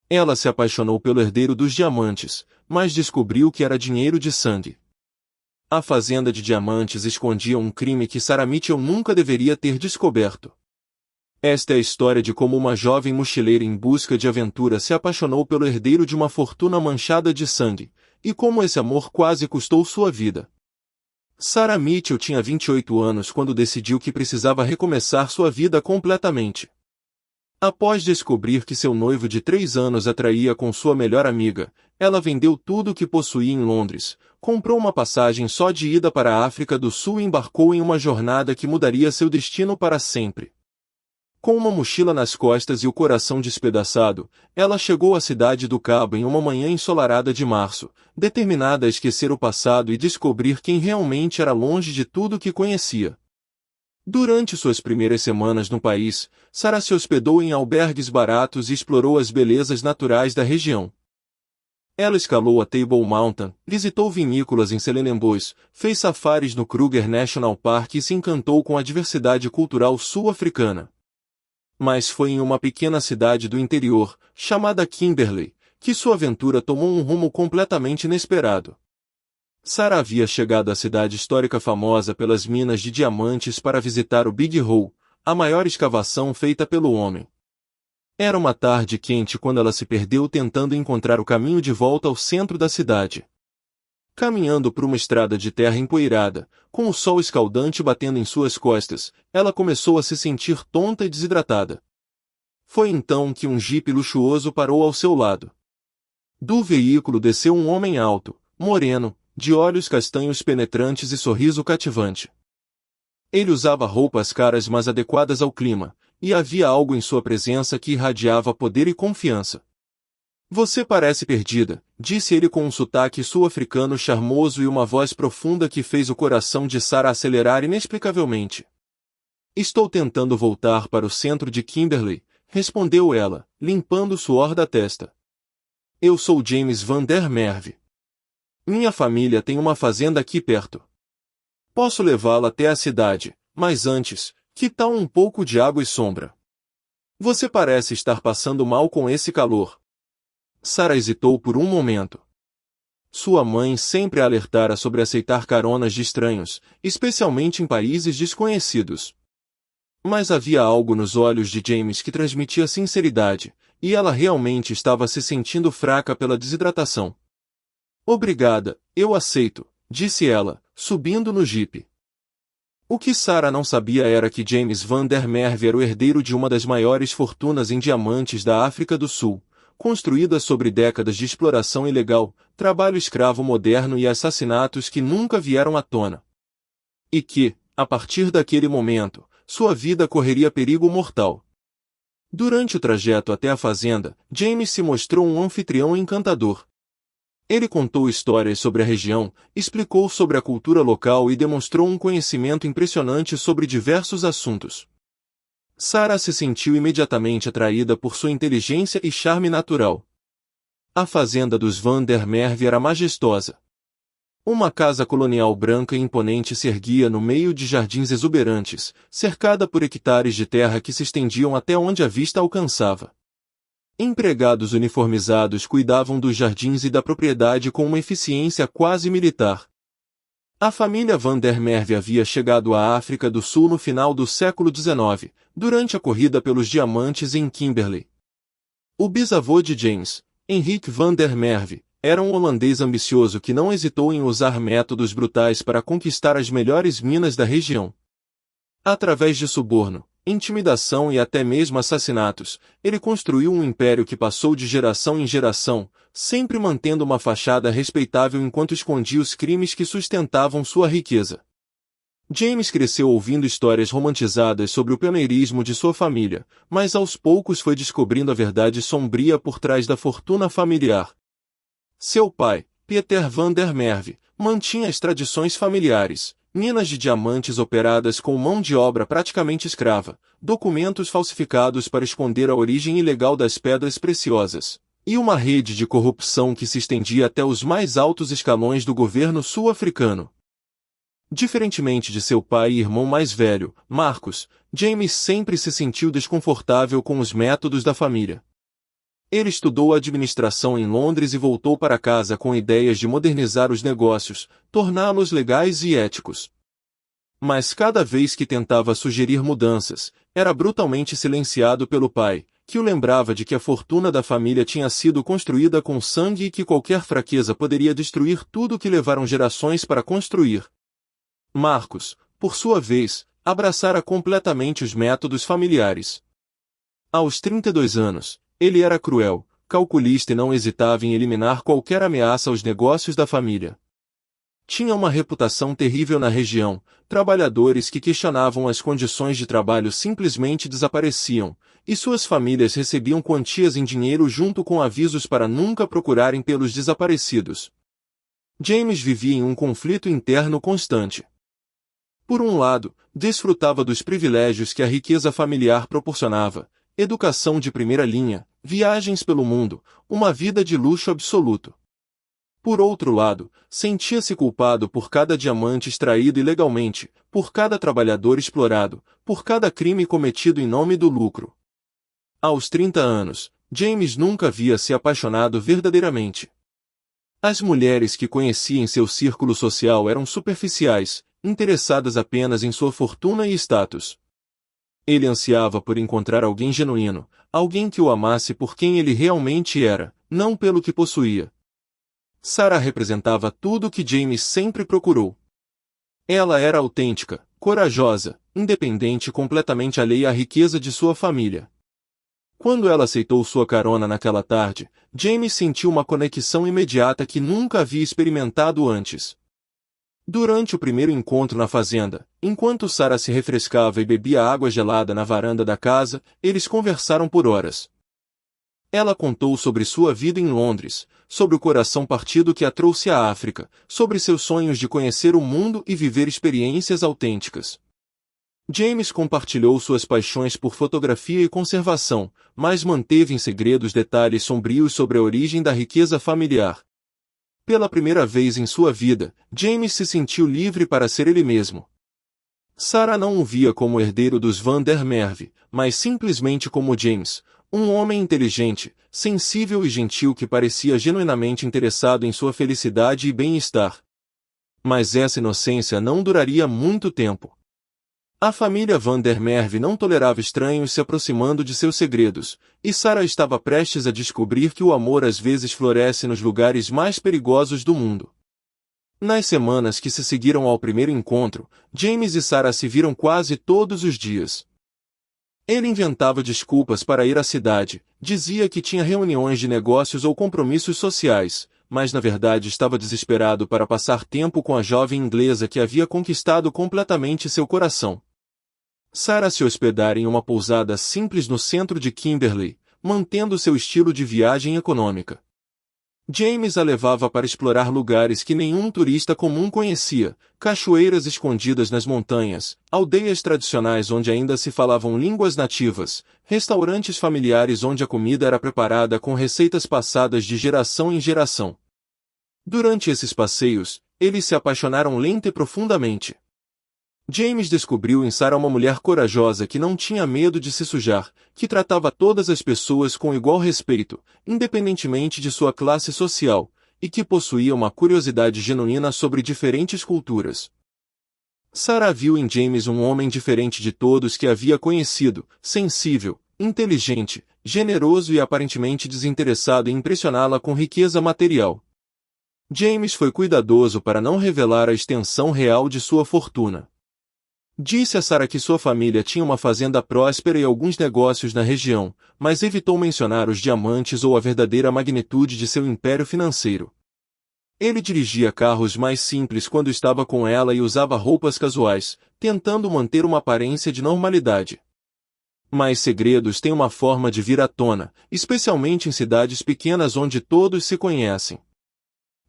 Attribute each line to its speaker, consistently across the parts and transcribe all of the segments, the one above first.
Speaker 1: Ela se apaixonou pelo herdeiro dos diamantes, mas descobriu que era dinheiro de sangue. A fazenda de diamantes escondia um crime que Sarah Mitchell nunca deveria ter descoberto. Esta é a história de como uma jovem mochileira em busca de aventura se apaixonou pelo herdeiro de uma fortuna manchada de sangue, e como esse amor quase custou sua vida. Sarah Mitchell tinha 28 anos quando decidiu que precisava recomeçar sua vida completamente. Após descobrir que seu noivo de 3 anos a traía com sua melhor amiga, ela vendeu tudo o que possuía em Londres, comprou uma passagem só de ida para a África do Sul e embarcou em uma jornada que mudaria seu destino para sempre. Com uma mochila nas costas e o coração despedaçado, ela chegou à cidade do Cabo em uma manhã ensolarada de março, determinada a esquecer o passado e descobrir quem realmente era longe de tudo que conhecia. Durante suas primeiras semanas no país, Sarah se hospedou em albergues baratos e explorou as belezas naturais da região. Ela escalou a Table Mountain, visitou vinícolas em Stellenbosch, fez safaris no Kruger National Park e se encantou com a diversidade cultural sul-africana. Mas foi em uma pequena cidade do interior, chamada Kimberley, que sua aventura tomou um rumo completamente inesperado. Sarah havia chegado à cidade histórica famosa pelas minas de diamantes para visitar o Big Hole, a maior escavação feita pelo homem. Era uma tarde quente quando ela se perdeu tentando encontrar o caminho de volta ao centro da cidade. Caminhando por uma estrada de terra empoeirada, com o sol escaldante batendo em suas costas, ela começou a se sentir tonta e desidratada. Foi então que um jipe luxuoso parou ao seu lado. Do veículo desceu um homem alto, moreno, de olhos castanhos penetrantes e sorriso cativante. Ele usava roupas caras mas adequadas ao clima, e havia algo em sua presença que irradiava poder e confiança. "Você parece perdida", disse ele com um sotaque sul-africano charmoso e uma voz profunda que fez o coração de Sarah acelerar inexplicavelmente. "Estou tentando voltar para o centro de Kimberley", respondeu ela, limpando o suor da testa. "Eu sou James Van der Merwe. Minha família tem uma fazenda aqui perto. Posso levá-la até a cidade, mas antes, que tal um pouco de água e sombra? Você parece estar passando mal com esse calor." Sarah hesitou por um momento. Sua mãe sempre a alertara sobre aceitar caronas de estranhos, especialmente em países desconhecidos. Mas havia algo nos olhos de James que transmitia sinceridade, e ela realmente estava se sentindo fraca pela desidratação. "Obrigada, eu aceito", disse ela, subindo no jipe. O que Sarah não sabia era que James Van der Merwe era o herdeiro de uma das maiores fortunas em diamantes da África do Sul, construída sobre décadas de exploração ilegal, trabalho escravo moderno e assassinatos que nunca vieram à tona. E que, a partir daquele momento, sua vida correria perigo mortal. Durante o trajeto até a fazenda, James se mostrou um anfitrião encantador. Ele contou histórias sobre a região, explicou sobre a cultura local e demonstrou um conhecimento impressionante sobre diversos assuntos. Sarah se sentiu imediatamente atraída por sua inteligência e charme natural. A fazenda dos Van der Merwe era majestosa. Uma casa colonial branca e imponente se erguia no meio de jardins exuberantes, cercada por hectares de terra que se estendiam até onde a vista alcançava. Empregados uniformizados cuidavam dos jardins e da propriedade com uma eficiência quase militar. A família Van der Merwe havia chegado à África do Sul no final do século XIX, durante a corrida pelos diamantes em Kimberley. O bisavô de James, Henrik Van der Merwe, era um holandês ambicioso que não hesitou em usar métodos brutais para conquistar as melhores minas da região. Através de suborno, intimidação e até mesmo assassinatos, ele construiu um império que passou de geração em geração, sempre mantendo uma fachada respeitável enquanto escondia os crimes que sustentavam sua riqueza. James cresceu ouvindo histórias romantizadas sobre o pioneirismo de sua família, mas aos poucos foi descobrindo a verdade sombria por trás da fortuna familiar. Seu pai, Peter Van der Merwe, mantinha as tradições familiares, minas de diamantes operadas com mão de obra praticamente escrava, documentos falsificados para esconder a origem ilegal das pedras preciosas, e uma rede de corrupção que se estendia até os mais altos escalões do governo sul-africano. Diferentemente de seu pai e irmão mais velho, Marcus, James sempre se sentiu desconfortável com os métodos da família. Ele estudou administração em Londres e voltou para casa com ideias de modernizar os negócios, torná-los legais e éticos. Mas cada vez que tentava sugerir mudanças, era brutalmente silenciado pelo pai, que o lembrava de que a fortuna da família tinha sido construída com sangue e que qualquer fraqueza poderia destruir tudo que levaram gerações para construir. Marcos, por sua vez, abraçara completamente os métodos familiares. Aos 32 anos, ele era cruel, calculista e não hesitava em eliminar qualquer ameaça aos negócios da família. Tinha uma reputação terrível na região, trabalhadores que questionavam as condições de trabalho simplesmente desapareciam, e suas famílias recebiam quantias em dinheiro junto com avisos para nunca procurarem pelos desaparecidos. James vivia em um conflito interno constante. Por um lado, desfrutava dos privilégios que a riqueza familiar proporcionava, educação de primeira linha, viagens pelo mundo, uma vida de luxo absoluto. Por outro lado, sentia-se culpado por cada diamante extraído ilegalmente, por cada trabalhador explorado, por cada crime cometido em nome do lucro. Aos 30 anos, James nunca havia se apaixonado verdadeiramente. As mulheres que conhecia em seu círculo social eram superficiais, interessadas apenas em sua fortuna e status. Ele ansiava por encontrar alguém genuíno, alguém que o amasse por quem ele realmente era, não pelo que possuía. Sarah representava tudo o que James sempre procurou. Ela era autêntica, corajosa, independente e completamente alheia à riqueza de sua família. Quando ela aceitou sua carona naquela tarde, James sentiu uma conexão imediata que nunca havia experimentado antes. Durante o primeiro encontro na fazenda, enquanto Sarah se refrescava e bebia água gelada na varanda da casa, eles conversaram por horas. Ela contou sobre sua vida em Londres, sobre o coração partido que a trouxe à África, sobre seus sonhos de conhecer o mundo e viver experiências autênticas. James compartilhou suas paixões por fotografia e conservação, mas manteve em segredo os detalhes sombrios sobre a origem da riqueza familiar. Pela primeira vez em sua vida, James se sentiu livre para ser ele mesmo. Sarah não o via como herdeiro dos Van der Merwe, mas simplesmente como James, um homem inteligente, sensível e gentil que parecia genuinamente interessado em sua felicidade e bem-estar. Mas essa inocência não duraria muito tempo. A família Van der Merwe não tolerava estranhos se aproximando de seus segredos, e Sarah estava prestes a descobrir que o amor às vezes floresce nos lugares mais perigosos do mundo. Nas semanas que se seguiram ao primeiro encontro, James e Sarah se viram quase todos os dias. Ele inventava desculpas para ir à cidade, dizia que tinha reuniões de negócios ou compromissos sociais, mas na verdade estava desesperado para passar tempo com a jovem inglesa que havia conquistado completamente seu coração. Sarah se hospedara em uma pousada simples no centro de Kimberley, mantendo seu estilo de viagem econômica. James a levava para explorar lugares que nenhum turista comum conhecia, cachoeiras escondidas nas montanhas, aldeias tradicionais onde ainda se falavam línguas nativas, restaurantes familiares onde a comida era preparada com receitas passadas de geração em geração. Durante esses passeios, eles se apaixonaram lenta e profundamente. James descobriu em Sarah uma mulher corajosa que não tinha medo de se sujar, que tratava todas as pessoas com igual respeito, independentemente de sua classe social, e que possuía uma curiosidade genuína sobre diferentes culturas. Sarah viu em James um homem diferente de todos que havia conhecido, sensível, inteligente, generoso e aparentemente desinteressado em impressioná-la com riqueza material. James foi cuidadoso para não revelar a extensão real de sua fortuna. Disse a Sarah que sua família tinha uma fazenda próspera e alguns negócios na região, mas evitou mencionar os diamantes ou a verdadeira magnitude de seu império financeiro. Ele dirigia carros mais simples quando estava com ela e usava roupas casuais, tentando manter uma aparência de normalidade. Mas segredos têm uma forma de vir à tona, especialmente em cidades pequenas onde todos se conhecem.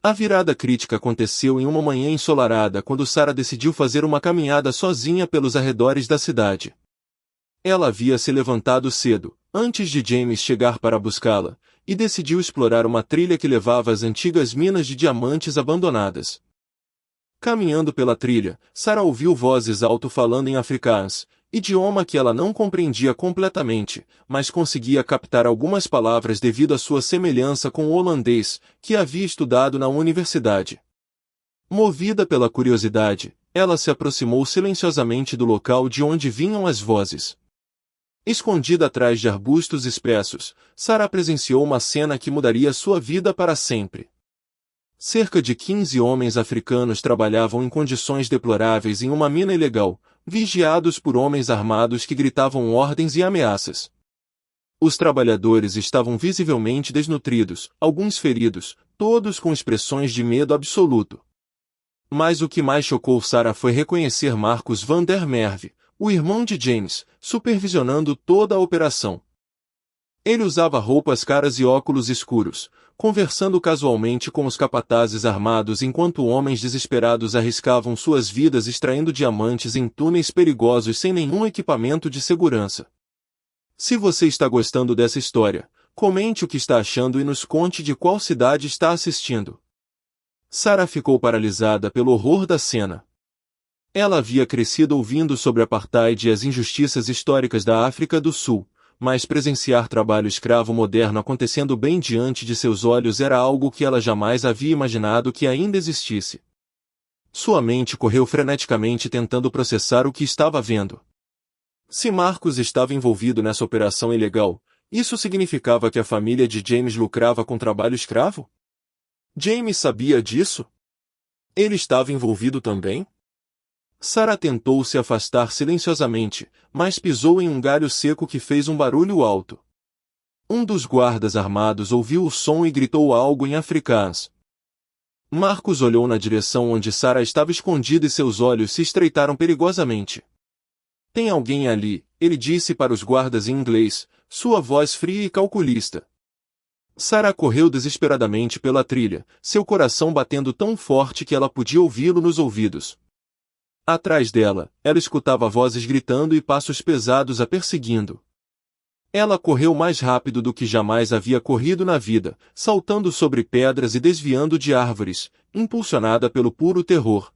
Speaker 1: A virada crítica aconteceu em uma manhã ensolarada quando Sarah decidiu fazer uma caminhada sozinha pelos arredores da cidade. Ela havia se levantado cedo, antes de James chegar para buscá-la, e decidiu explorar uma trilha que levava às antigas minas de diamantes abandonadas. Caminhando pela trilha, Sarah ouviu vozes alto-falando em afrikaans, idioma que ela não compreendia completamente, mas conseguia captar algumas palavras devido à sua semelhança com o holandês, que havia estudado na universidade. Movida pela curiosidade, ela se aproximou silenciosamente do local de onde vinham as vozes. Escondida atrás de arbustos espessos, Sarah presenciou uma cena que mudaria sua vida para sempre. Cerca de 15 homens africanos trabalhavam em condições deploráveis em uma mina ilegal, vigiados por homens armados que gritavam ordens e ameaças. Os trabalhadores estavam visivelmente desnutridos, alguns feridos, todos com expressões de medo absoluto. Mas o que mais chocou Sarah foi reconhecer Marcus van der Merwe, o irmão de James, supervisionando toda a operação. Ele usava roupas caras e óculos escuros, conversando casualmente com os capatazes armados enquanto homens desesperados arriscavam suas vidas extraindo diamantes em túneis perigosos sem nenhum equipamento de segurança. Se você está gostando dessa história, comente o que está achando e nos conte de qual cidade está assistindo. Sarah ficou paralisada pelo horror da cena. Ela havia crescido ouvindo sobre apartheid e as injustiças históricas da África do Sul, mas presenciar trabalho escravo moderno acontecendo bem diante de seus olhos era algo que ela jamais havia imaginado que ainda existisse. Sua mente correu freneticamente tentando processar o que estava vendo. Se Marcus estava envolvido nessa operação ilegal, isso significava que a família de James lucrava com trabalho escravo? James sabia disso? Ele estava envolvido também? Sarah tentou se afastar silenciosamente, mas pisou em um galho seco que fez um barulho alto. Um dos guardas armados ouviu o som e gritou algo em afrikaans. Marcus olhou na direção onde Sarah estava escondida e seus olhos se estreitaram perigosamente. Tem alguém ali, ele disse para os guardas em inglês, sua voz fria e calculista. Sarah correu desesperadamente pela trilha, seu coração batendo tão forte que ela podia ouvi-lo nos ouvidos. Atrás dela, ela escutava vozes gritando e passos pesados a perseguindo. Ela correu mais rápido do que jamais havia corrido na vida, saltando sobre pedras e desviando de árvores, impulsionada pelo puro terror.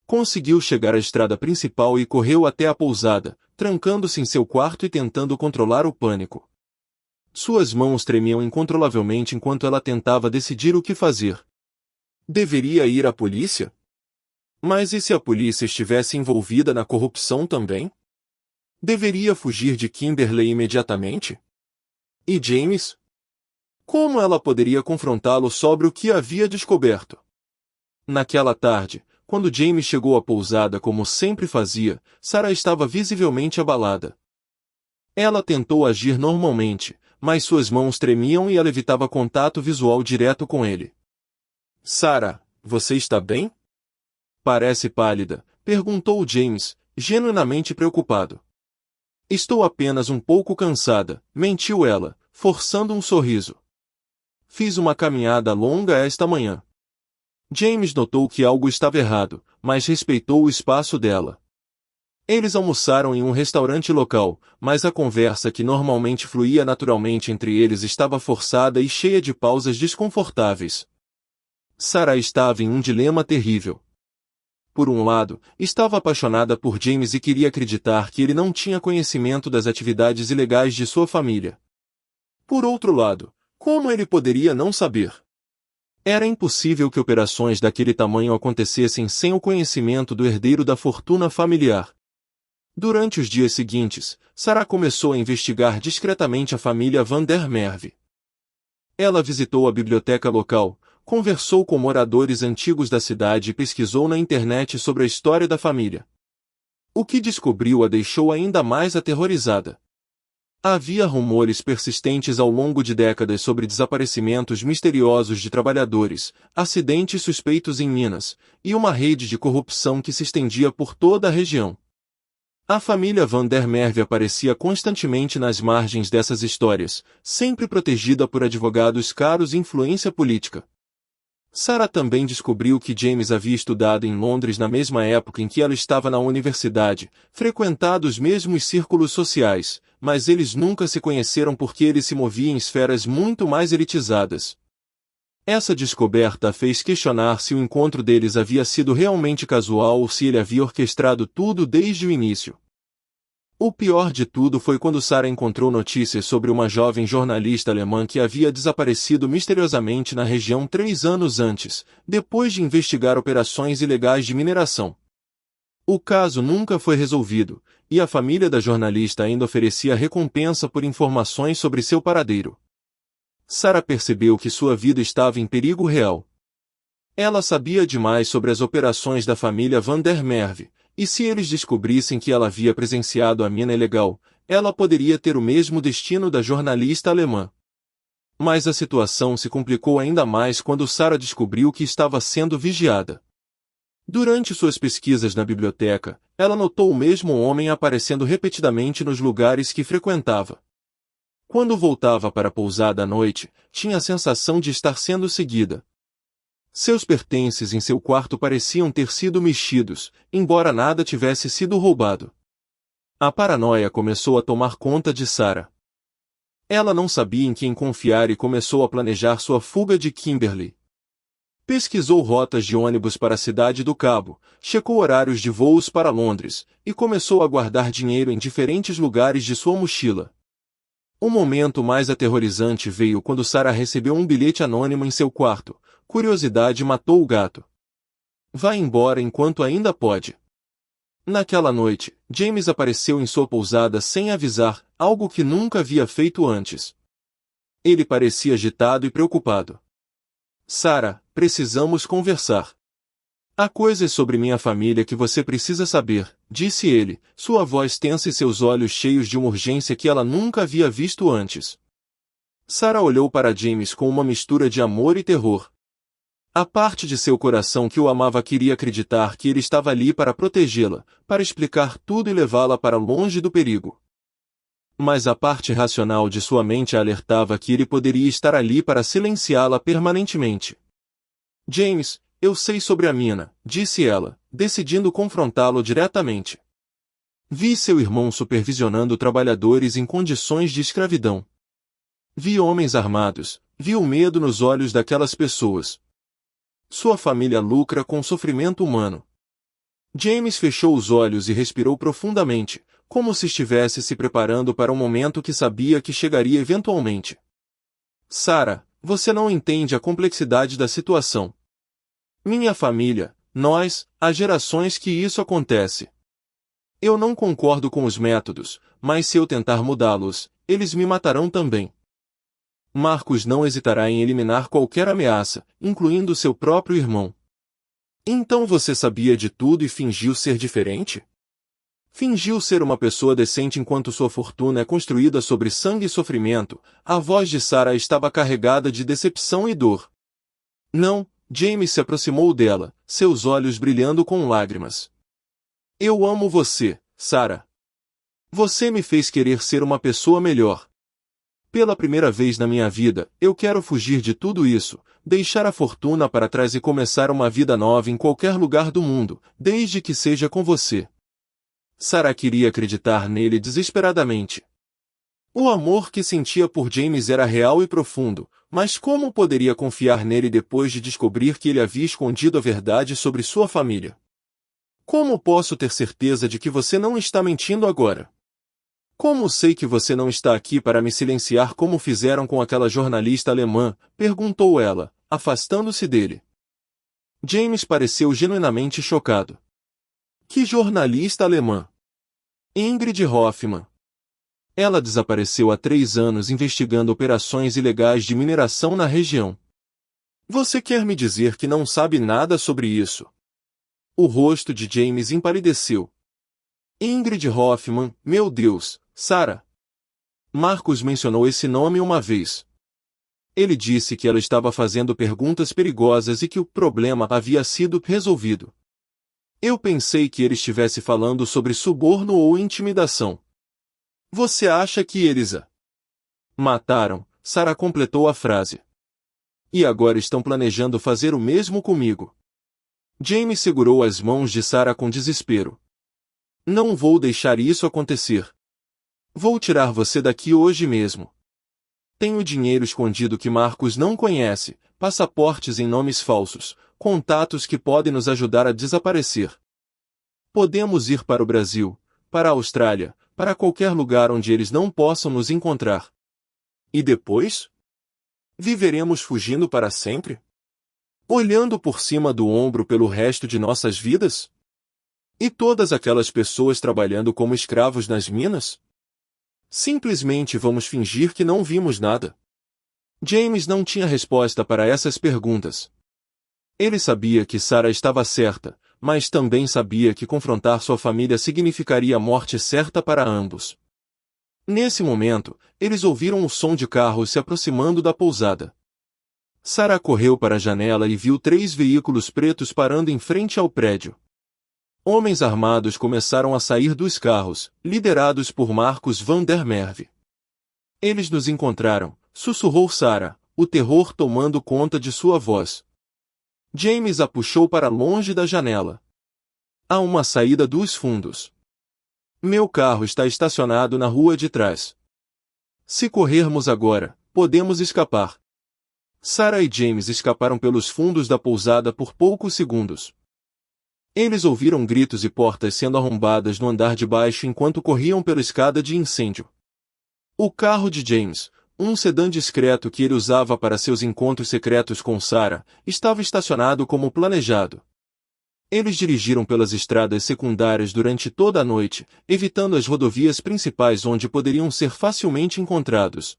Speaker 1: Conseguiu chegar à estrada principal e correu até a pousada, trancando-se em seu quarto e tentando controlar o pânico. Suas mãos tremiam incontrolavelmente enquanto ela tentava decidir o que fazer. Deveria ir à polícia? Mas e se a polícia estivesse envolvida na corrupção também? Deveria fugir de Kimberley imediatamente? E James? Como ela poderia confrontá-lo sobre o que havia descoberto? Naquela tarde, quando James chegou à pousada como sempre fazia, Sarah estava visivelmente abalada. Ela tentou agir normalmente, mas suas mãos tremiam e ela evitava contato visual direto com ele. Sarah, você está bem? Parece pálida, perguntou James, genuinamente preocupado. Estou apenas um pouco cansada, mentiu ela, forçando um sorriso. Fiz uma caminhada longa esta manhã. James notou que algo estava errado, mas respeitou o espaço dela. Eles almoçaram em um restaurante local, mas a conversa que normalmente fluía naturalmente entre eles estava forçada e cheia de pausas desconfortáveis. Sarah estava em um dilema terrível. Por um lado, estava apaixonada por James e queria acreditar que ele não tinha conhecimento das atividades ilegais de sua família. Por outro lado, como ele poderia não saber? Era impossível que operações daquele tamanho acontecessem sem o conhecimento do herdeiro da fortuna familiar. Durante os dias seguintes, Sarah começou a investigar discretamente a família van der Merwe. Ela visitou a biblioteca local, conversou com moradores antigos da cidade e pesquisou na internet sobre a história da família. O que descobriu a deixou ainda mais aterrorizada. Havia rumores persistentes ao longo de décadas sobre desaparecimentos misteriosos de trabalhadores, acidentes suspeitos em minas, e uma rede de corrupção que se estendia por toda a região. A família van der Merwe aparecia constantemente nas margens dessas histórias, sempre protegida por advogados caros e influência política. Sarah também descobriu que James havia estudado em Londres na mesma época em que ela estava na universidade, frequentado os mesmos círculos sociais, mas eles nunca se conheceram porque ele se movia em esferas muito mais elitizadas. Essa descoberta a fez questionar se o encontro deles havia sido realmente casual ou se ele havia orquestrado tudo desde o início. O pior de tudo foi quando Sarah encontrou notícias sobre uma jovem jornalista alemã que havia desaparecido misteriosamente na região 3 anos antes, depois de investigar operações ilegais de mineração. O caso nunca foi resolvido, e a família da jornalista ainda oferecia recompensa por informações sobre seu paradeiro. Sarah percebeu que sua vida estava em perigo real. Ela sabia demais sobre as operações da família Van der Merwe, e se eles descobrissem que ela havia presenciado a mina ilegal, ela poderia ter o mesmo destino da jornalista alemã. Mas a situação se complicou ainda mais quando Sarah descobriu que estava sendo vigiada. Durante suas pesquisas na biblioteca, ela notou o mesmo homem aparecendo repetidamente nos lugares que frequentava. Quando voltava para a pousada à noite, tinha a sensação de estar sendo seguida. Seus pertences em seu quarto pareciam ter sido mexidos, embora nada tivesse sido roubado. A paranoia começou a tomar conta de Sarah. Ela não sabia em quem confiar e começou a planejar sua fuga de Kimberley. Pesquisou rotas de ônibus para a cidade do Cabo, checou horários de voos para Londres, e começou a guardar dinheiro em diferentes lugares de sua mochila. O momento mais aterrorizante veio quando Sarah recebeu um bilhete anônimo em seu quarto. Curiosidade matou o gato. Vá embora enquanto ainda pode. Naquela noite, James apareceu em sua pousada sem avisar, algo que nunca havia feito antes. Ele parecia agitado e preocupado. Sarah, precisamos conversar. Há coisas sobre minha família que você precisa saber, disse ele, sua voz tensa e seus olhos cheios de uma urgência que ela nunca havia visto antes. Sarah olhou para James com uma mistura de amor e terror. A parte de seu coração que o amava queria acreditar que ele estava ali para protegê-la, para explicar tudo e levá-la para longe do perigo. Mas a parte racional de sua mente a alertava que ele poderia estar ali para silenciá-la permanentemente. James, eu sei sobre a mina, disse ela, decidindo confrontá-lo diretamente. Vi seu irmão supervisionando trabalhadores em condições de escravidão. Vi homens armados, vi o medo nos olhos daquelas pessoas. Sua família lucra com sofrimento humano. James fechou os olhos e respirou profundamente, como se estivesse se preparando para um momento que sabia que chegaria eventualmente. Sarah, você não entende a complexidade da situação. Minha família, nós, há gerações que isso acontece. Eu não concordo com os métodos, mas se eu tentar mudá-los, eles me matarão também. Marcos não hesitará em eliminar qualquer ameaça, incluindo seu próprio irmão. Então você sabia de tudo e fingiu ser diferente? Fingiu ser uma pessoa decente enquanto sua fortuna é construída sobre sangue e sofrimento. A voz de Sarah estava carregada de decepção e dor. Não, James se aproximou dela, seus olhos brilhando com lágrimas. Eu amo você, Sarah. Você me fez querer ser uma pessoa melhor. Pela primeira vez na minha vida, eu quero fugir de tudo isso, deixar a fortuna para trás e começar uma vida nova em qualquer lugar do mundo, desde que seja com você. Sarah queria acreditar nele desesperadamente. O amor que sentia por James era real e profundo, mas como poderia confiar nele depois de descobrir que ele havia escondido a verdade sobre sua família? Como posso ter certeza de que você não está mentindo agora? Como sei que você não está aqui para me silenciar como fizeram com aquela jornalista alemã? Perguntou ela, afastando-se dele. James pareceu genuinamente chocado. Que jornalista alemã? Ingrid Hoffmann. Ela desapareceu há 3 anos investigando operações ilegais de mineração na região. Você quer me dizer que não sabe nada sobre isso? O rosto de James empalideceu. Ingrid Hoffmann, meu Deus, Sarah. Marcos mencionou esse nome uma vez. Ele disse que ela estava fazendo perguntas perigosas e que o problema havia sido resolvido. Eu pensei que ele estivesse falando sobre suborno ou intimidação. Você acha que eles a mataram? Sarah completou a frase. E agora estão planejando fazer o mesmo comigo. James segurou as mãos de Sarah com desespero. Não vou deixar isso acontecer. Vou tirar você daqui hoje mesmo. Tenho dinheiro escondido que Marcos não conhece, passaportes em nomes falsos, contatos que podem nos ajudar a desaparecer. Podemos ir para o Brasil, para a Austrália, para qualquer lugar onde eles não possam nos encontrar. E depois? Viveremos fugindo para sempre? Olhando por cima do ombro pelo resto de nossas vidas? E todas aquelas pessoas trabalhando como escravos nas minas? Simplesmente vamos fingir que não vimos nada. James não tinha resposta para essas perguntas. Ele sabia que Sarah estava certa, mas também sabia que confrontar sua família significaria morte certa para ambos. Nesse momento, eles ouviram o som de carros se aproximando da pousada. Sarah correu para a janela e viu 3 veículos pretos parando em frente ao prédio. Homens armados começaram a sair dos carros, liderados por Marcus van der Merwe. Eles nos encontraram, sussurrou Sarah, o terror tomando conta de sua voz. James a puxou para longe da janela. Há uma saída dos fundos. Meu carro está estacionado na rua de trás. Se corrermos agora, podemos escapar. Sarah e James escaparam pelos fundos da pousada por poucos segundos. Eles ouviram gritos e portas sendo arrombadas no andar de baixo enquanto corriam pela escada de incêndio. O carro de James, um sedã discreto que ele usava para seus encontros secretos com Sarah, estava estacionado como planejado. Eles dirigiram pelas estradas secundárias durante toda a noite, evitando as rodovias principais onde poderiam ser facilmente encontrados.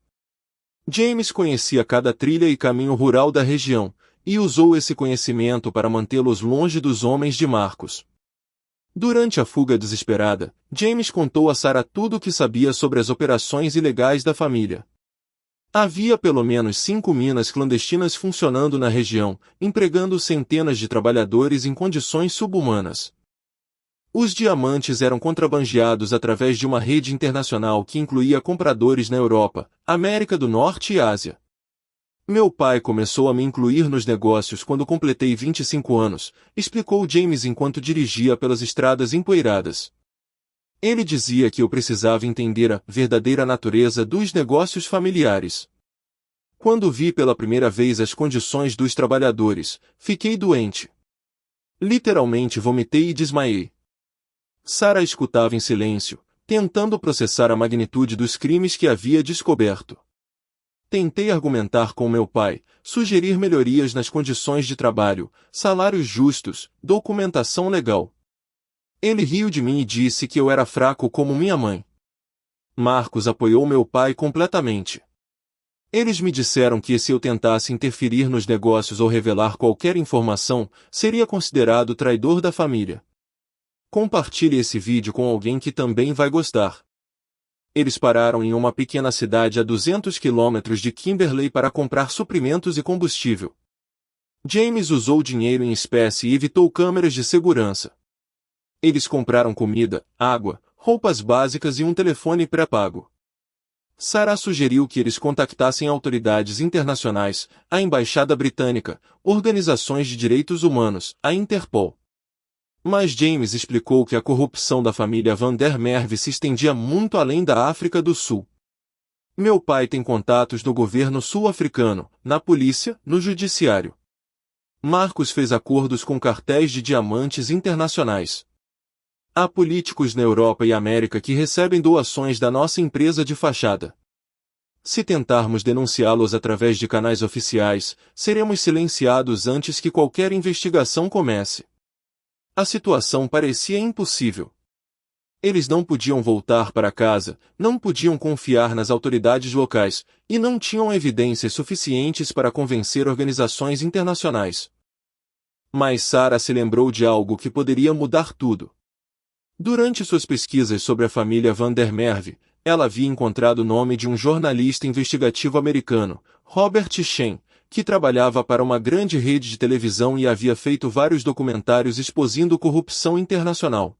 Speaker 1: James conhecia cada trilha e caminho rural da região, e usou esse conhecimento para mantê-los longe dos homens de Marcus. Durante a fuga desesperada, James contou a Sarah tudo o que sabia sobre as operações ilegais da família. Havia pelo menos 5 minas clandestinas funcionando na região, empregando centenas de trabalhadores em condições subhumanas. Os diamantes eram contrabandeados através de uma rede internacional que incluía compradores na Europa, América do Norte e Ásia. Meu pai começou a me incluir nos negócios quando completei 25 anos, explicou James enquanto dirigia pelas estradas empoeiradas. Ele dizia que eu precisava entender a verdadeira natureza dos negócios familiares. Quando vi pela primeira vez as condições dos trabalhadores, fiquei doente. Literalmente vomitei e desmaiei. Sarah escutava em silêncio, tentando processar a magnitude dos crimes que havia descoberto. Tentei argumentar com meu pai, sugerir melhorias nas condições de trabalho, salários justos, documentação legal. Ele riu de mim e disse que eu era fraco como minha mãe. Marcus apoiou meu pai completamente. Eles me disseram que se eu tentasse interferir nos negócios ou revelar qualquer informação, seria considerado traidor da família. Compartilhe esse vídeo com alguém que também vai gostar. Eles pararam em uma pequena cidade a 200 quilômetros de Kimberley para comprar suprimentos e combustível. James usou dinheiro em espécie e evitou câmeras de segurança. Eles compraram comida, água, roupas básicas e um telefone pré-pago. Sarah sugeriu que eles contactassem autoridades internacionais, a Embaixada Britânica, organizações de direitos humanos, a Interpol. Mas James explicou que a corrupção da família Van der Merwe se estendia muito além da África do Sul. Meu pai tem contatos no governo sul-africano, na polícia, no judiciário. Marcus fez acordos com cartéis de diamantes internacionais. Há políticos na Europa e América que recebem doações da nossa empresa de fachada. Se tentarmos denunciá-los através de canais oficiais, seremos silenciados antes que qualquer investigação comece. A situação parecia impossível. Eles não podiam voltar para casa, não podiam confiar nas autoridades locais, e não tinham evidências suficientes para convencer organizações internacionais. Mas Sarah se lembrou de algo que poderia mudar tudo. Durante suas pesquisas sobre a família Van der Merwe, ela havia encontrado o nome de um jornalista investigativo americano, Robert Shen, que trabalhava para uma grande rede de televisão e havia feito vários documentários exposando corrupção internacional.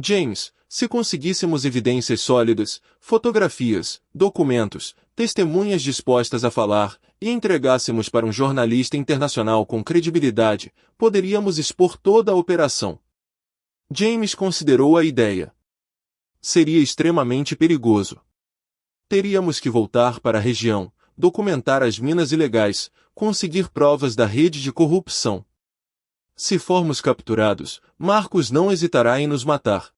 Speaker 1: James, se conseguíssemos evidências sólidas, fotografias, documentos, testemunhas dispostas a falar, e entregássemos para um jornalista internacional com credibilidade, poderíamos expor toda a operação. James considerou a ideia. Seria extremamente perigoso. Teríamos que voltar para a região, documentar as minas ilegais, conseguir provas da rede de corrupção. Se formos capturados, Marcus não hesitará em nos matar.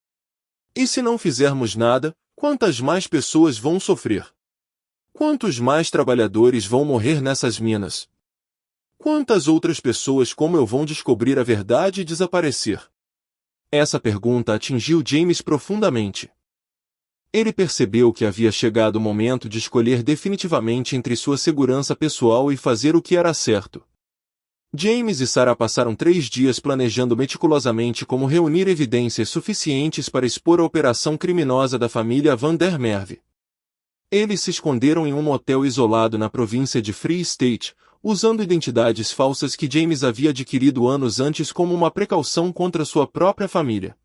Speaker 1: E se não fizermos nada, quantas mais pessoas vão sofrer? Quantos mais trabalhadores vão morrer nessas minas? Quantas outras pessoas como eu vão descobrir a verdade e desaparecer? Essa pergunta atingiu James profundamente. Ele percebeu que havia chegado o momento de escolher definitivamente entre sua segurança pessoal e fazer o que era certo. James e Sarah passaram 3 dias planejando meticulosamente como reunir evidências suficientes para expor a operação criminosa da família Van der Merwe. Eles se esconderam em um motel isolado na província de Free State, usando identidades falsas que James havia adquirido anos antes como uma precaução contra sua própria família.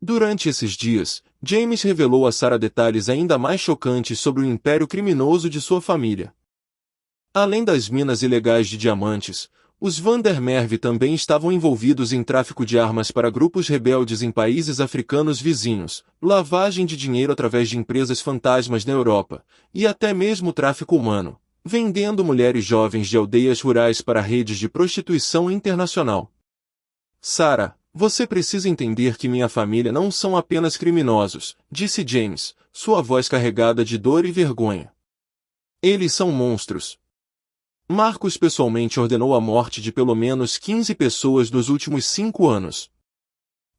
Speaker 1: Durante esses dias, James revelou a Sarah detalhes ainda mais chocantes sobre o império criminoso de sua família. Além das minas ilegais de diamantes, os Van der Merwe também estavam envolvidos em tráfico de armas para grupos rebeldes em países africanos vizinhos, lavagem de dinheiro através de empresas fantasmas na Europa, e até mesmo tráfico humano, vendendo mulheres jovens de aldeias rurais para redes de prostituição internacional. Sarah, você precisa entender que minha família não são apenas criminosos, disse James, sua voz carregada de dor e vergonha. Eles são monstros. Marcos pessoalmente ordenou a morte de pelo menos 15 pessoas nos últimos 5 anos.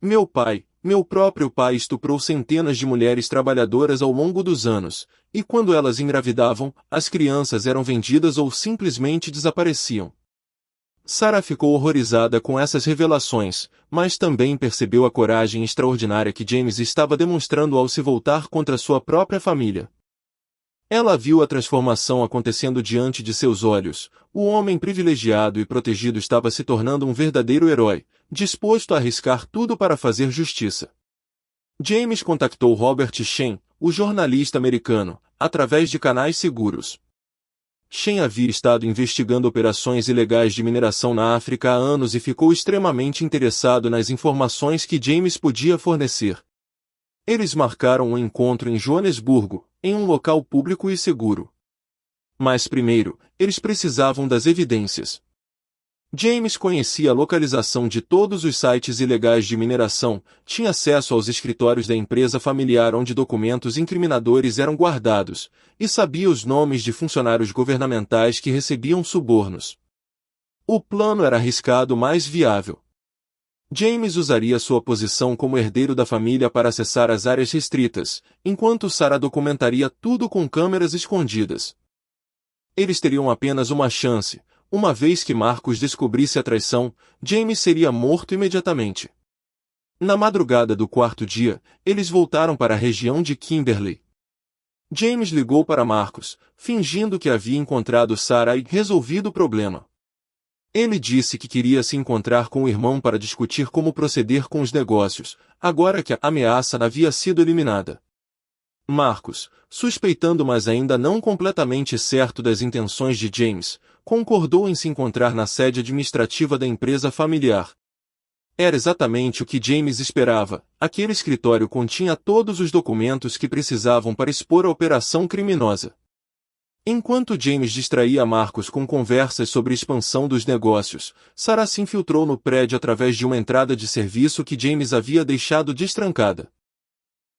Speaker 1: Meu próprio pai estuprou centenas de mulheres trabalhadoras ao longo dos anos, e quando elas engravidavam, as crianças eram vendidas ou simplesmente desapareciam. Sarah ficou horrorizada com essas revelações, mas também percebeu a coragem extraordinária que James estava demonstrando ao se voltar contra sua própria família. Ela viu a transformação acontecendo diante de seus olhos. O homem privilegiado e protegido estava se tornando um verdadeiro herói, disposto a arriscar tudo para fazer justiça. James contactou Robert Shen, o jornalista americano, através de canais seguros. Shen havia estado investigando operações ilegais de mineração na África há anos e ficou extremamente interessado nas informações que James podia fornecer. Eles marcaram um encontro em Joanesburgo, em um local público e seguro. Mas primeiro, eles precisavam das evidências. James conhecia a localização de todos os sites ilegais de mineração, tinha acesso aos escritórios da empresa familiar onde documentos incriminadores eram guardados, e sabia os nomes de funcionários governamentais que recebiam subornos. O plano era arriscado, mas viável. James usaria sua posição como herdeiro da família para acessar as áreas restritas, enquanto Sarah documentaria tudo com câmeras escondidas. Eles teriam apenas uma chance. Uma vez que Marcos descobrisse a traição, James seria morto imediatamente. Na madrugada do 4º dia, eles voltaram para a região de Kimberley. James ligou para Marcos, fingindo que havia encontrado Sarah e resolvido o problema. Ele disse que queria se encontrar com o irmão para discutir como proceder com os negócios, agora que a ameaça havia sido eliminada. Marcos, suspeitando mas ainda não completamente certo das intenções de James, concordou em se encontrar na sede administrativa da empresa familiar. Era exatamente o que James esperava. Aquele escritório continha todos os documentos que precisavam para expor a operação criminosa. Enquanto James distraía Marcos com conversas sobre expansão dos negócios, Sarah se infiltrou no prédio através de uma entrada de serviço que James havia deixado destrancada.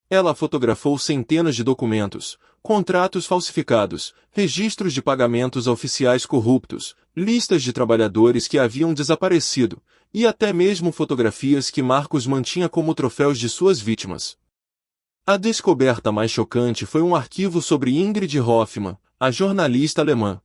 Speaker 1: Ela fotografou centenas de documentos, contratos falsificados, registros de pagamentos a oficiais corruptos, listas de trabalhadores que haviam desaparecido, e até mesmo fotografias que Marcos mantinha como troféus de suas vítimas. A descoberta mais chocante foi um arquivo sobre Ingrid Hoffmann, a jornalista alemã.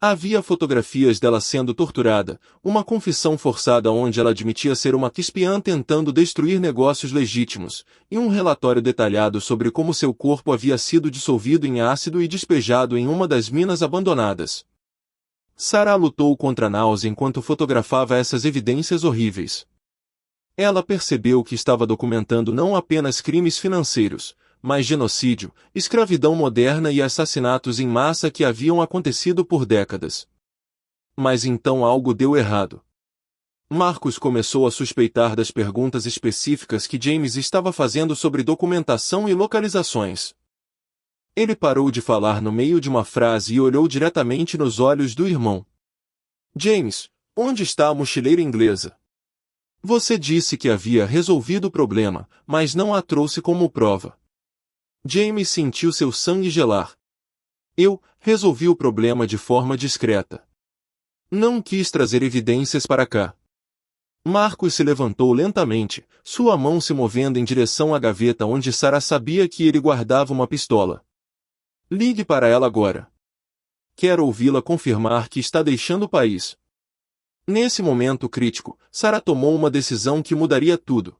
Speaker 1: Havia fotografias dela sendo torturada, uma confissão forçada onde ela admitia ser uma espiã tentando destruir negócios legítimos, e um relatório detalhado sobre como seu corpo havia sido dissolvido em ácido e despejado em uma das minas abandonadas. Sarah lutou contra a náusea enquanto fotografava essas evidências horríveis. Ela percebeu que estava documentando não apenas crimes financeiros, mas genocídio, escravidão moderna e assassinatos em massa que haviam acontecido por décadas. Mas então algo deu errado. Marcos começou a suspeitar das perguntas específicas que James estava fazendo sobre documentação e localizações. Ele parou de falar no meio de uma frase e olhou diretamente nos olhos do irmão. James, onde está a mochileira inglesa? Você disse que havia resolvido o problema, mas não a trouxe como prova. James sentiu seu sangue gelar. Eu resolvi o problema de forma discreta. Não quis trazer evidências para cá. Marcus se levantou lentamente, sua mão se movendo em direção à gaveta onde Sarah sabia que ele guardava uma pistola. Ligue para ela agora. Quero ouvi-la confirmar que está deixando o país. Nesse momento crítico, Sarah tomou uma decisão que mudaria tudo.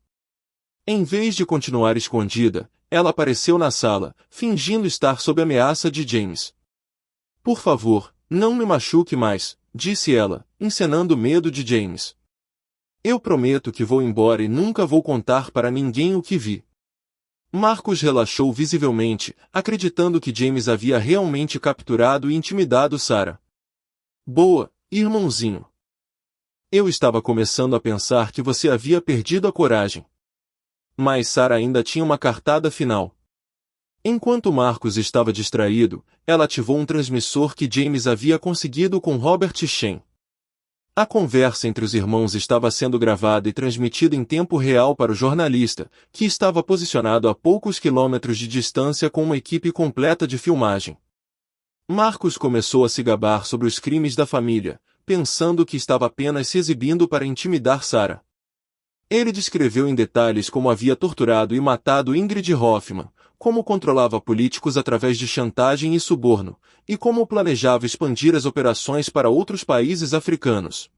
Speaker 1: Em vez de continuar escondida, ela apareceu na sala, fingindo estar sob ameaça de James. Por favor, não me machuque mais, disse ela, encenando medo de James. Eu prometo que vou embora e nunca vou contar para ninguém o que vi. Marcus relaxou visivelmente, acreditando que James havia realmente capturado e intimidado Sarah. Boa, irmãozinho. Eu estava começando a pensar que você havia perdido a coragem. Mas Sarah ainda tinha uma cartada final. Enquanto Marcus estava distraído, ela ativou um transmissor que James havia conseguido com Robert Shen. A conversa entre os irmãos estava sendo gravada e transmitida em tempo real para o jornalista, que estava posicionado a poucos quilômetros de distância com uma equipe completa de filmagem. Marcus começou a se gabar sobre os crimes da família, pensando que estava apenas se exibindo para intimidar Sarah. Ele descreveu em detalhes como havia torturado e matado Ingrid Hoffman, como controlava políticos através de chantagem e suborno, e como planejava expandir as operações para outros países africanos.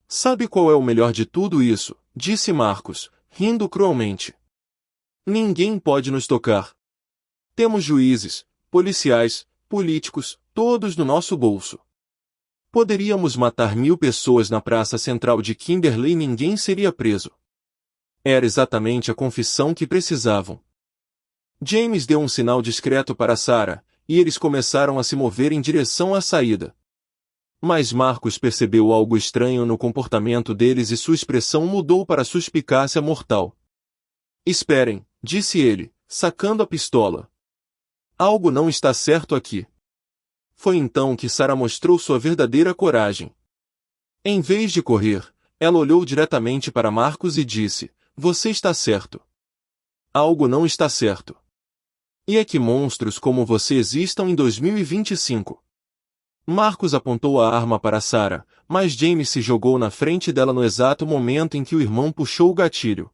Speaker 1: Sabe qual é o melhor de tudo isso? Disse Marcus, rindo cruelmente. Ninguém pode nos tocar. Temos juízes, policiais, políticos, todos no nosso bolso. Poderíamos matar 1000 pessoas na praça central de Kimberley e ninguém seria preso. Era exatamente a confissão que precisavam. James deu um sinal discreto para Sarah, e eles começaram a se mover em direção à saída. Mas Marcus percebeu algo estranho no comportamento deles e sua expressão mudou para suspicácia mortal. Esperem, disse ele, sacando a pistola. Algo não está certo aqui. Foi então que Sarah mostrou sua verdadeira coragem. Em vez de correr, ela olhou diretamente para Marcus e disse, você está certo. Algo não está certo. E é que monstros como você existam em 2025. Marcus apontou a arma para Sarah, mas James se jogou na frente dela no exato momento em que o irmão puxou o gatilho.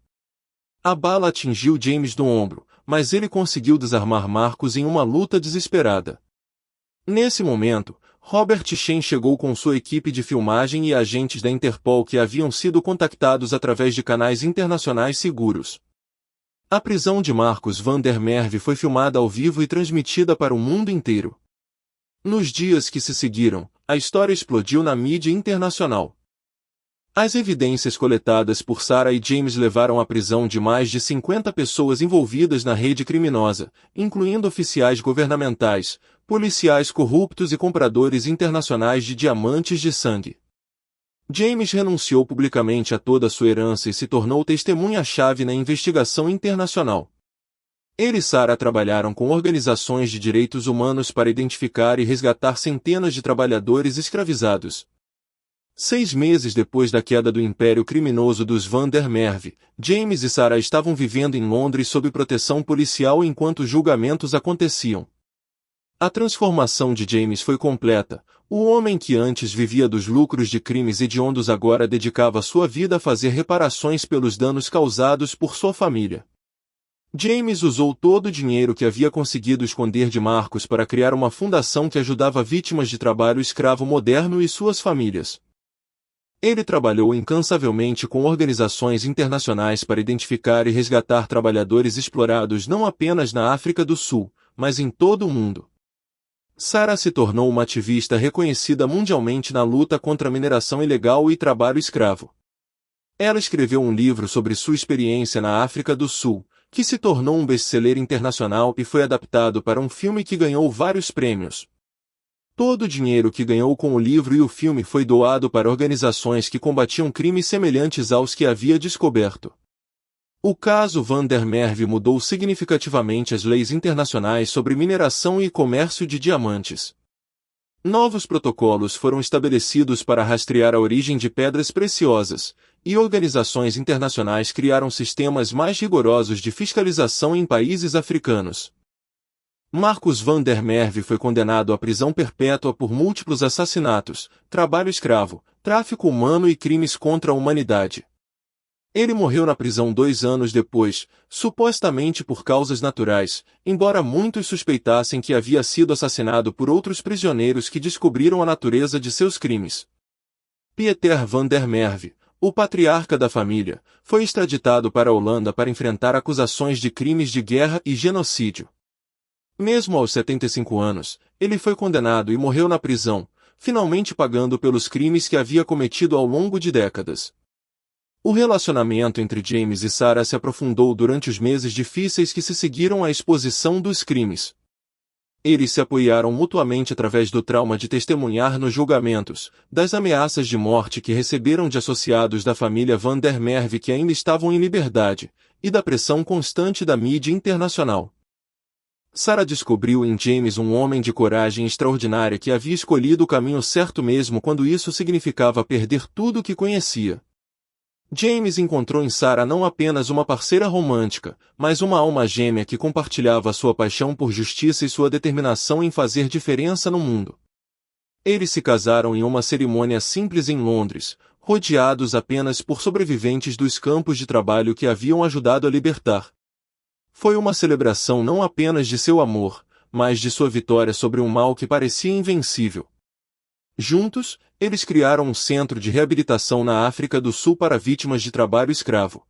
Speaker 1: A bala atingiu James no ombro, mas ele conseguiu desarmar Marcus em uma luta desesperada. Nesse momento, Robert Shen chegou com sua equipe de filmagem e agentes da Interpol que haviam sido contactados através de canais internacionais seguros. A prisão de Marcus van der Merwe foi filmada ao vivo e transmitida para o mundo inteiro. Nos dias que se seguiram, a história explodiu na mídia internacional. As evidências coletadas por Sarah e James levaram à prisão de mais de 50 pessoas envolvidas na rede criminosa, incluindo oficiais governamentais, policiais corruptos e compradores internacionais de diamantes de sangue. James renunciou publicamente a toda a sua herança e se tornou testemunha-chave na investigação internacional. Ele e Sarah trabalharam com organizações de direitos humanos para identificar e resgatar centenas de trabalhadores escravizados. 6 meses depois da queda do império criminoso dos Van der Merwe, James e Sarah estavam vivendo em Londres sob proteção policial enquanto julgamentos aconteciam. A transformação de James foi completa. O homem que antes vivia dos lucros de crimes hediondos agora dedicava sua vida a fazer reparações pelos danos causados por sua família. James usou todo o dinheiro que havia conseguido esconder de Marcus para criar uma fundação que ajudava vítimas de trabalho escravo moderno e suas famílias. Ele trabalhou incansavelmente com organizações internacionais para identificar e resgatar trabalhadores explorados não apenas na África do Sul, mas em todo o mundo. Sarah se tornou uma ativista reconhecida mundialmente na luta contra a mineração ilegal e trabalho escravo. Ela escreveu um livro sobre sua experiência na África do Sul, que se tornou um best-seller internacional e foi adaptado para um filme que ganhou vários prêmios. Todo o dinheiro que ganhou com o livro e o filme foi doado para organizações que combatiam crimes semelhantes aos que havia descoberto. O caso Van der Merwe mudou significativamente as leis internacionais sobre mineração e comércio de diamantes. Novos protocolos foram estabelecidos para rastrear a origem de pedras preciosas, e organizações internacionais criaram sistemas mais rigorosos de fiscalização em países africanos. Marcus van der Merwe foi condenado à prisão perpétua por múltiplos assassinatos, trabalho escravo, tráfico humano e crimes contra a humanidade. Ele morreu na prisão 2 anos depois, supostamente por causas naturais, embora muitos suspeitassem que havia sido assassinado por outros prisioneiros que descobriram a natureza de seus crimes. Pieter van der Merwe, o patriarca da família, foi extraditado para a Holanda para enfrentar acusações de crimes de guerra e genocídio. Mesmo aos 75 anos, ele foi condenado e morreu na prisão, finalmente pagando pelos crimes que havia cometido ao longo de décadas. O relacionamento entre James e Sarah se aprofundou durante os meses difíceis que se seguiram à exposição dos crimes. Eles se apoiaram mutuamente através do trauma de testemunhar nos julgamentos, das ameaças de morte que receberam de associados da família van der Merwe que ainda estavam em liberdade, e da pressão constante da mídia internacional. Sarah descobriu em James um homem de coragem extraordinária que havia escolhido o caminho certo mesmo quando isso significava perder tudo o que conhecia. James encontrou em Sarah não apenas uma parceira romântica, mas uma alma gêmea que compartilhava sua paixão por justiça e sua determinação em fazer diferença no mundo. Eles se casaram em uma cerimônia simples em Londres, rodeados apenas por sobreviventes dos campos de trabalho que haviam ajudado a libertar. Foi uma celebração não apenas de seu amor, mas de sua vitória sobre um mal que parecia invencível. Juntos, eles criaram um centro de reabilitação na África do Sul para vítimas de trabalho escravo.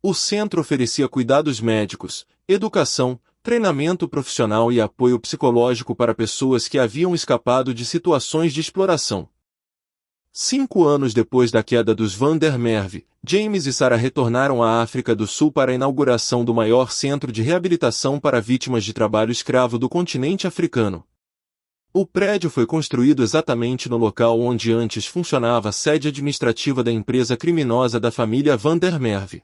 Speaker 1: O centro oferecia cuidados médicos, educação, treinamento profissional e apoio psicológico para pessoas que haviam escapado de situações de exploração. 5 anos depois da queda dos van der Merwe, James e Sarah retornaram à África do Sul para a inauguração do maior centro de reabilitação para vítimas de trabalho escravo do continente africano. O prédio foi construído exatamente no local onde antes funcionava a sede administrativa da empresa criminosa da família van der Merwe.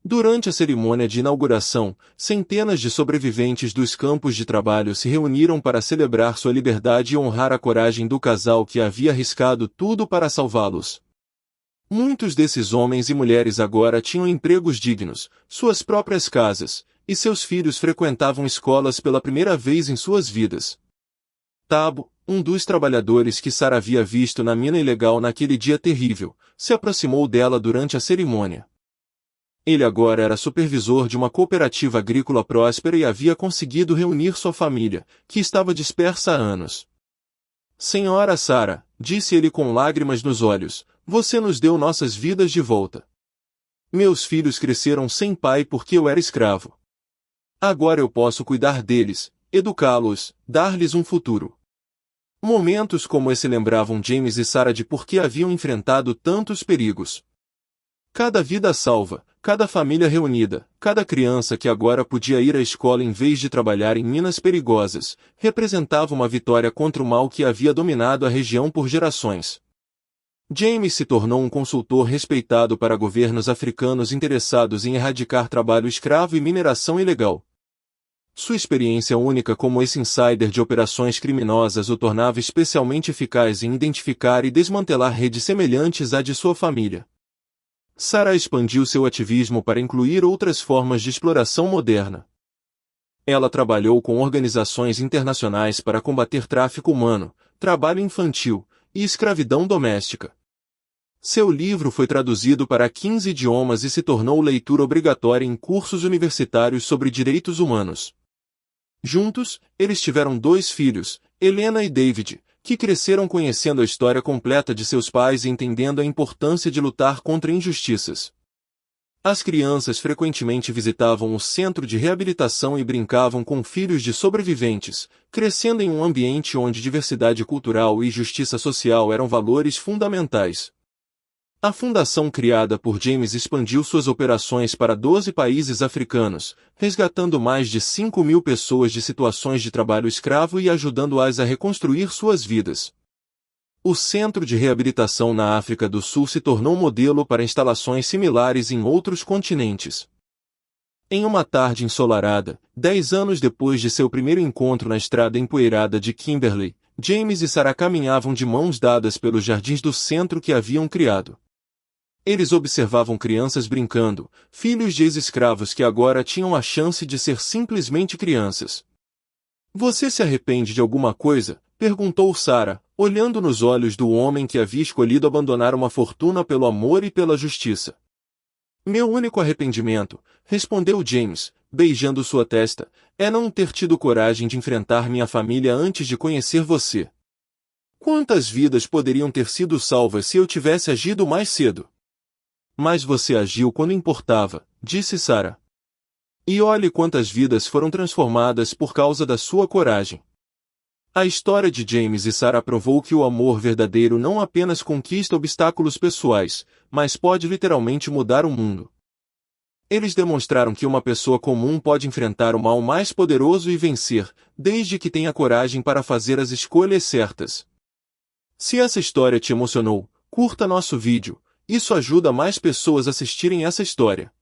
Speaker 1: Durante a cerimônia de inauguração, centenas de sobreviventes dos campos de trabalho se reuniram para celebrar sua liberdade e honrar a coragem do casal que havia arriscado tudo para salvá-los. Muitos desses homens e mulheres agora tinham empregos dignos, suas próprias casas, e seus filhos frequentavam escolas pela primeira vez em suas vidas. Tabo, um dos trabalhadores que Sarah havia visto na mina ilegal naquele dia terrível, se aproximou dela durante a cerimônia. Ele agora era supervisor de uma cooperativa agrícola próspera e havia conseguido reunir sua família, que estava dispersa há anos. Senhora Sarah, disse ele com lágrimas nos olhos, você nos deu nossas vidas de volta. Meus filhos cresceram sem pai porque eu era escravo. Agora eu posso cuidar deles, educá-los, dar-lhes um futuro. Momentos como esse lembravam James e Sarah de por que haviam enfrentado tantos perigos. Cada vida salva, cada família reunida, cada criança que agora podia ir à escola em vez de trabalhar em minas perigosas, representava uma vitória contra o mal que havia dominado a região por gerações. James se tornou um consultor respeitado para governos africanos interessados em erradicar trabalho escravo e mineração ilegal. Sua experiência única como esse insider de operações criminosas o tornava especialmente eficaz em identificar e desmantelar redes semelhantes à de sua família. Sarah expandiu seu ativismo para incluir outras formas de exploração moderna. Ela trabalhou com organizações internacionais para combater tráfico humano, trabalho infantil e escravidão doméstica. Seu livro foi traduzido para 15 idiomas e se tornou leitura obrigatória em cursos universitários sobre direitos humanos. Juntos, eles tiveram 2 filhos, Helena e David, que cresceram conhecendo a história completa de seus pais e entendendo a importância de lutar contra injustiças. As crianças frequentemente visitavam o centro de reabilitação e brincavam com filhos de sobreviventes, crescendo em um ambiente onde diversidade cultural e justiça social eram valores fundamentais. A fundação criada por James expandiu suas operações para 12 países africanos, resgatando mais de 5.000 pessoas de situações de trabalho escravo e ajudando-as a reconstruir suas vidas. O Centro de Reabilitação na África do Sul se tornou modelo para instalações similares em outros continentes. Em uma tarde ensolarada, 10 anos depois de seu primeiro encontro na estrada empoeirada de Kimberley, James e Sarah caminhavam de mãos dadas pelos jardins do centro que haviam criado. Eles observavam crianças brincando, filhos de ex-escravos que agora tinham a chance de ser simplesmente crianças. Você se arrepende de alguma coisa? Perguntou Sarah, olhando nos olhos do homem que havia escolhido abandonar uma fortuna pelo amor e pela justiça. Meu único arrependimento, respondeu James, beijando sua testa, é não ter tido coragem de enfrentar minha família antes de conhecer você. Quantas vidas poderiam ter sido salvas se eu tivesse agido mais cedo? Mas você agiu quando importava, disse Sarah. E olhe quantas vidas foram transformadas por causa da sua coragem. A história de James e Sarah provou que o amor verdadeiro não apenas conquista obstáculos pessoais, mas pode literalmente mudar o mundo. Eles demonstraram que uma pessoa comum pode enfrentar o mal mais poderoso e vencer, desde que tenha coragem para fazer as escolhas certas. Se essa história te emocionou, curta nosso vídeo, isso ajuda mais pessoas a assistirem essa história.